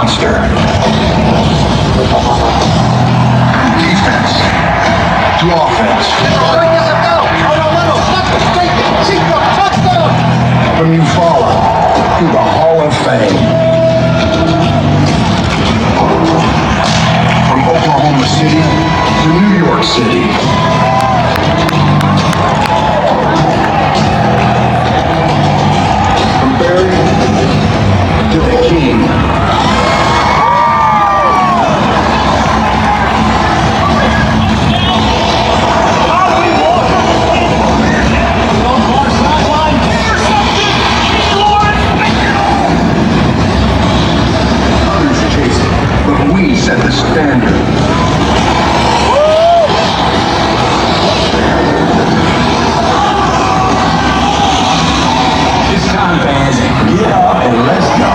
monster. Defense to offense. From Eufaula to the Hall of Fame. From Oklahoma City to New York City. From Barry to the King. Set the standard. It's time, fans. Get up and let's go.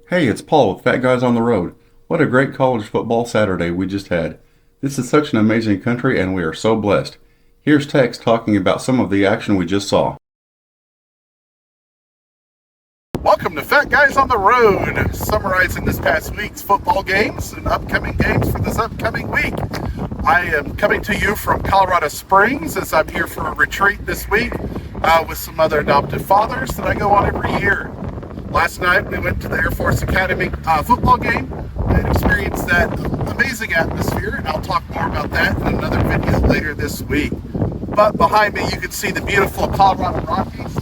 Hey, it's Paul with Fat Guys on the Road. What a great college football Saturday we just had. This is such an amazing country and we are so blessed. Here's Tex talking about some of the action we just saw. Welcome to Fat Guys on the Road, summarizing this past week's football games and upcoming games for this upcoming week. I am coming to you from Colorado Springs as I'm here for a retreat this week with some other adoptive fathers that I go on every year. Last night we went to the Air Force Academy football game and experienced that amazing atmosphere, and I'll talk more about that in another video later this week. But behind me you can see the beautiful Colorado Rockies,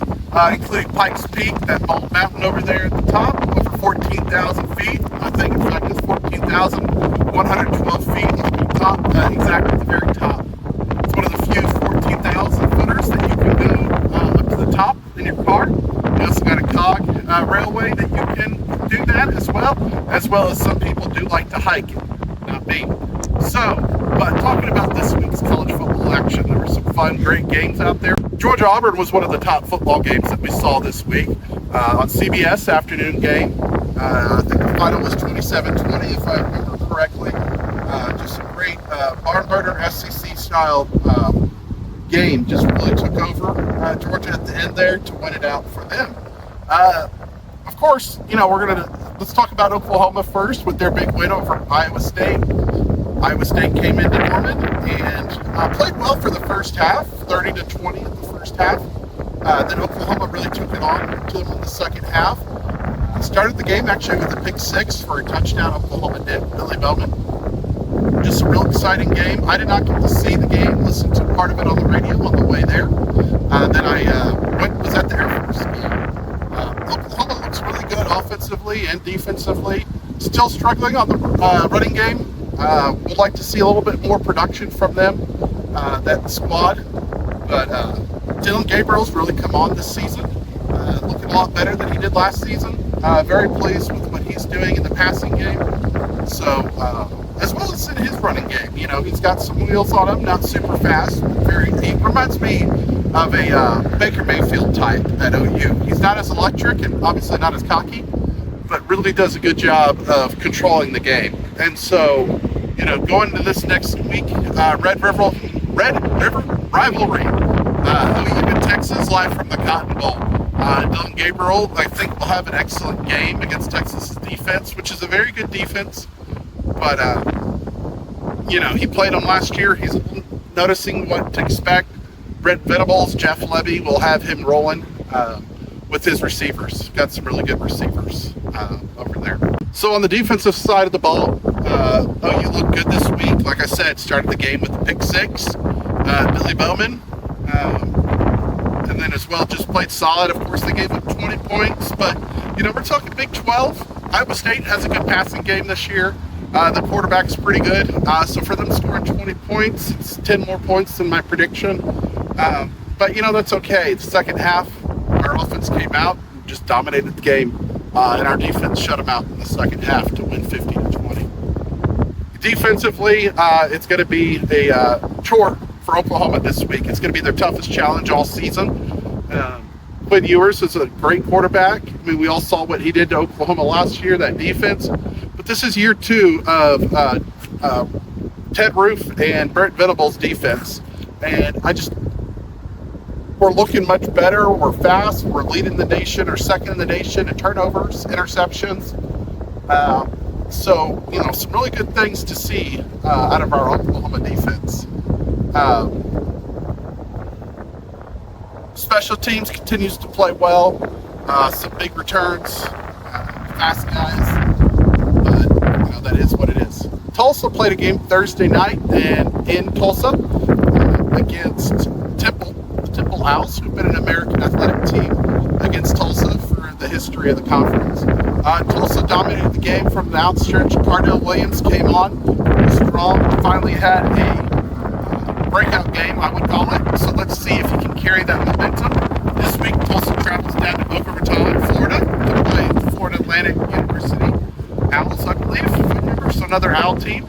including Pikes Peak, that bald mountain over there at the top, over 14,000 feet. I think in fact it's 14,112 feet at the top, exactly at the very top. It's one of the few 14,000 footers that you can go up to the top in your car. We also got a cog railway that you can do that as well as some people do like to hike it, not me. So, but talking about this week's college football action, there were some fun, great games out there. Georgia-Auburn was one of the top football games that we saw this week on CBS afternoon game. I think the final was 27-20 if I remember correctly. Just a great barn burner SEC style game. Just really took over Georgia at the end there to win it out for them. Of course, let's talk about Oklahoma first with their big win over Iowa State. Iowa State came into Norman and played well for the first half, 30-20 in the first half. Then Oklahoma really took it on to them in the second half. Started the game actually with a pick six for a touchdown. Oklahoma did, Billy Bowman. Just a real exciting game. I did not get to see the game, listened to part of it on the radio on the way there. Then I was at the Air Force game. Oklahoma looks really good offensively and defensively. Still struggling on the running game. Would like to see a little bit more production from them, that squad. But Dylan Gabriel's really come on this season. Looking a lot better than he did last season. Very pleased with what he's doing in the passing game. So, as well as in his running game. He's got some wheels on him, not super fast. He reminds me of a Baker Mayfield type at OU. He's not as electric and obviously not as cocky, but really does a good job of controlling the game. And so, going to this next week, Red River rivalry. OU in Texas, live from the Cotton Bowl. Dylan Gabriel, I think, will have an excellent game against Texas's defense, which is a very good defense. But he played him last year. He's noticing what to expect. Brent Venables, Jeff Levy will have him rolling with his receivers. Got some really good receivers over there. So on the defensive side of the ball, OU looked good this week. Like I said, started the game with the pick six. Billy Bowman, and then as well just played solid. Of course, they gave up 20 points, but we're talking Big 12. Iowa State has a good passing game this year. The quarterback's pretty good. So for them scoring 20 points, it's 10 more points than my prediction. But that's okay. The second half, our offense came out and just dominated the game, and our defense shut them out in the second half to win 50-20. Defensively, it's going to be a chore for Oklahoma this week. It's going to be their toughest challenge all season. Quinn Ewers is a great quarterback. I mean, we all saw what he did to Oklahoma last year, that defense. But this is year 2 of Ted Roof and Brent Venables' defense. And we're looking much better. We're fast. We're leading the nation, or second in the nation in turnovers, interceptions. So, some really good things to see out of our Oklahoma defense. Special teams continues to play well. Some big returns, fast guys. But, that is what it is. Tulsa played a game Thursday night and in Tulsa against Temple, the Temple House, who've been an American athletic team, against Tulsa for the history of the conference. Tulsa dominated the game from the outstretch. Cardell Williams came on strong. Finally had a breakout game, I would call it. So let's see if he can carry that momentum. This week, Tulsa travels down to Boca Raton, Florida, to play Florida Atlantic University Owls, I believe, if I remember. So another Owl team.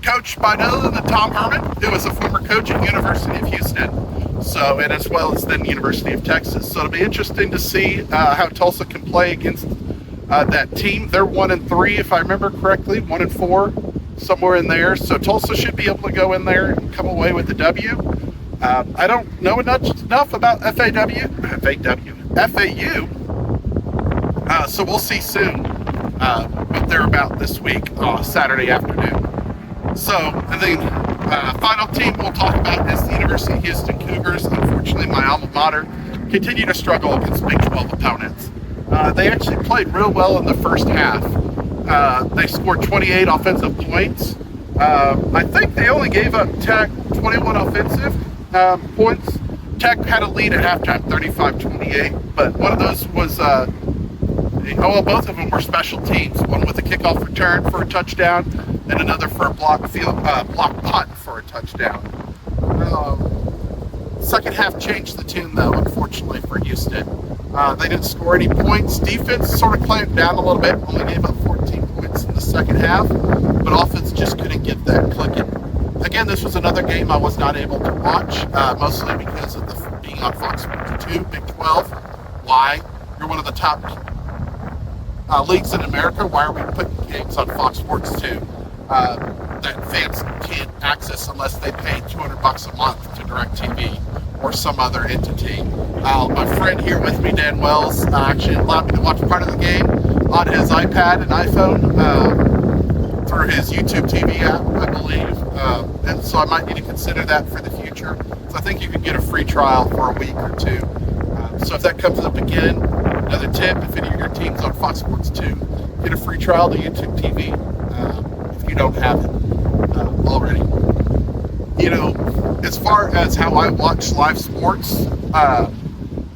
Coached by none other than Tom Herman, who was a former coach at University of Houston. So, and as well as then University of Texas. So it'll be interesting to see how Tulsa can play against that team. They're 1-3, if I remember correctly, 1-4, somewhere in there. So Tulsa should be able to go in there and come away with the W. I don't know enough about FAU. So we'll see soon what they're about this week, Saturday afternoon. So, and then final team we'll talk about is the University of Houston Cougars. Unfortunately, my alma mater continue to struggle against Big 12 opponents. They actually played real well in the first half. They scored 28 offensive points. I think they only gave up Tech 21 offensive points. Tech had a lead at halftime, 35-28, but one of those was, both of them were special teams. One with a kickoff return for a touchdown, and another for a block punt for a touchdown. Second half changed the tune, though, unfortunately for Houston. They didn't score any points. Defense sort of clamped down a little bit, only gave up 14 points in the second half, but offense just couldn't get that clicking. Again, this was another game I was not able to watch, mostly because of being on Fox Sports 2, Big 12. Why? You're one of the top leagues in America. Why are we putting games on Fox Sports 2 that fans can't access unless they pay $200 a month to DirecTV or some other entity? My friend here with me, Dan Wells, actually allowed me to watch part of the game on his iPad and iPhone through his YouTube TV app, I believe. And so I might need to consider that for the future. So I think you could get a free trial for a week or two. So if that comes up again, another tip, if any of your team's on Fox Sports 2, get a free trial to YouTube TV if you don't have it already. As far as how I watch live sports,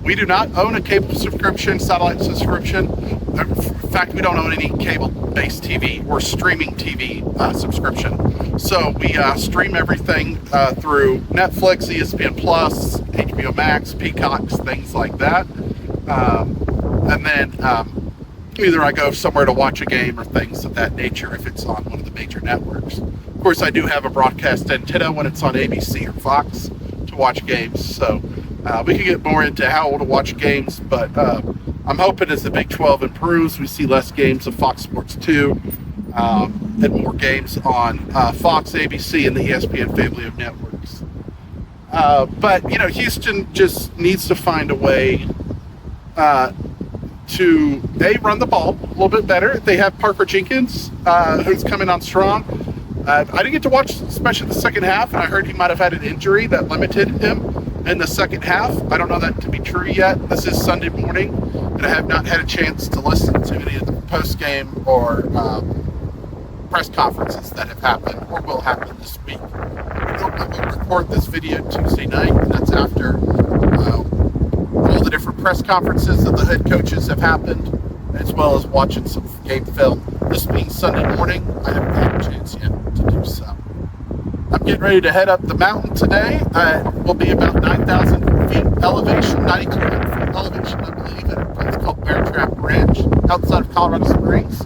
we do not own a cable subscription, satellite subscription. In fact, we don't own any cable-based TV or streaming TV subscription. So we stream everything through Netflix, ESPN Plus, HBO Max, Peacocks, things like that. And then either I go somewhere to watch a game or things of that nature if it's on one of the major networks. Of course, I do have a broadcast antenna when it's on ABC or Fox to watch games. So we can get more into how to watch games, but I'm hoping as the Big 12 improves, we see less games of Fox Sports 2 and more games on Fox, ABC, and the ESPN family of networks. But Houston just needs to find a way to run the ball a little bit better. They have Parker Jenkins, who's coming on strong. I didn't get to watch especially the second half, and I heard he might have had an injury that limited him in the second half. I don't know that to be true yet. This is Sunday morning, and I have not had a chance to listen to any of the post-game or press conferences that have happened or will happen this week. I will record this video Tuesday night, and that's after all the different press conferences that the head coaches have happened, as well as watching some game film. This being Sunday morning, I haven't had a chance yet to do so. I'm getting ready to head up the mountain today. It will be about 9,000 feet elevation, 9,200 feet elevation, I believe, at a place called Bear Trap Ranch outside of Colorado Springs.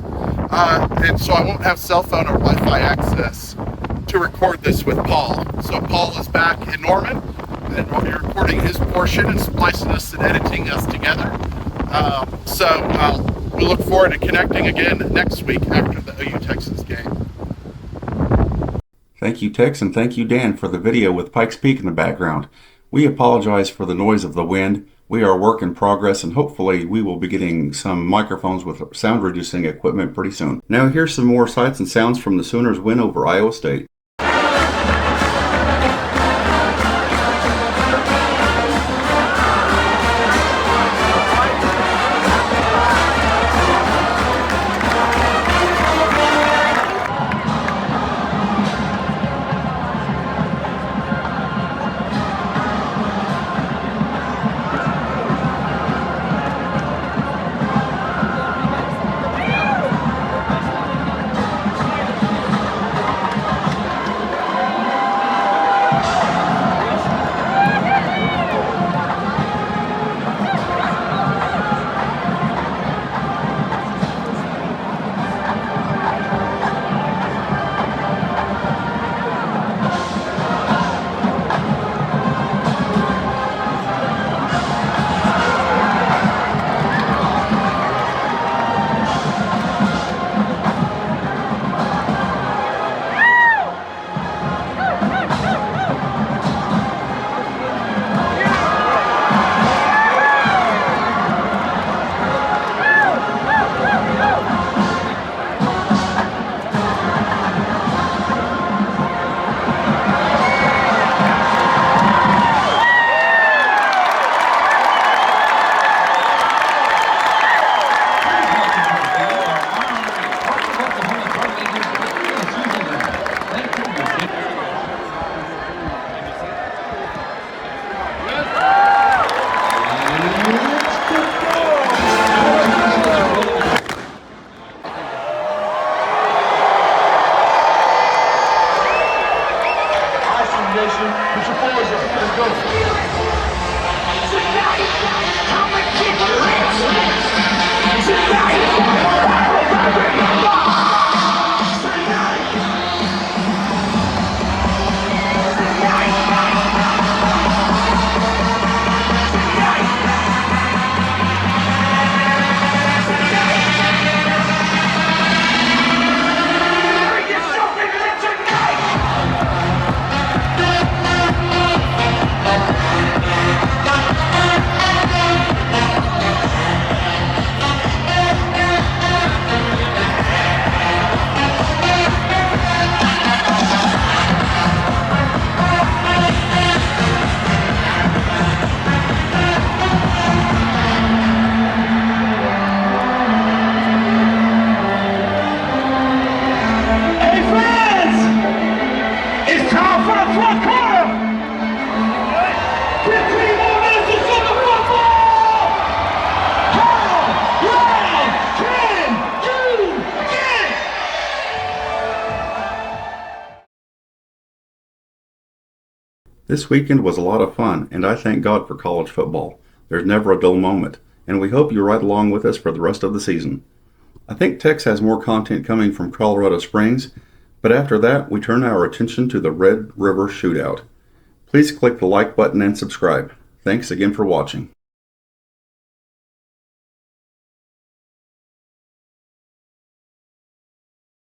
And so I won't have cell phone or Wi-Fi access to record this with Paul. So Paul is back in Norman, and we'll be recording his portion and splicing us and editing us together. We look forward to connecting again next week after the OU Texas game. Thank you, Tex, and thank you, Dan, for the video with Pikes Peak in the background. We apologize for the noise of the wind. We are a work in progress, and hopefully we will be getting some microphones with sound-reducing equipment pretty soon. Now here's some more sights and sounds from the Sooners' win over Iowa State. This weekend was a lot of fun, and I thank God for college football. There's never a dull moment, and we hope you ride along with us for the rest of the season. I think Tex has more content coming from Colorado Springs, but after that, we turn our attention to the Red River Shootout. Please click the like button and subscribe. Thanks again for watching.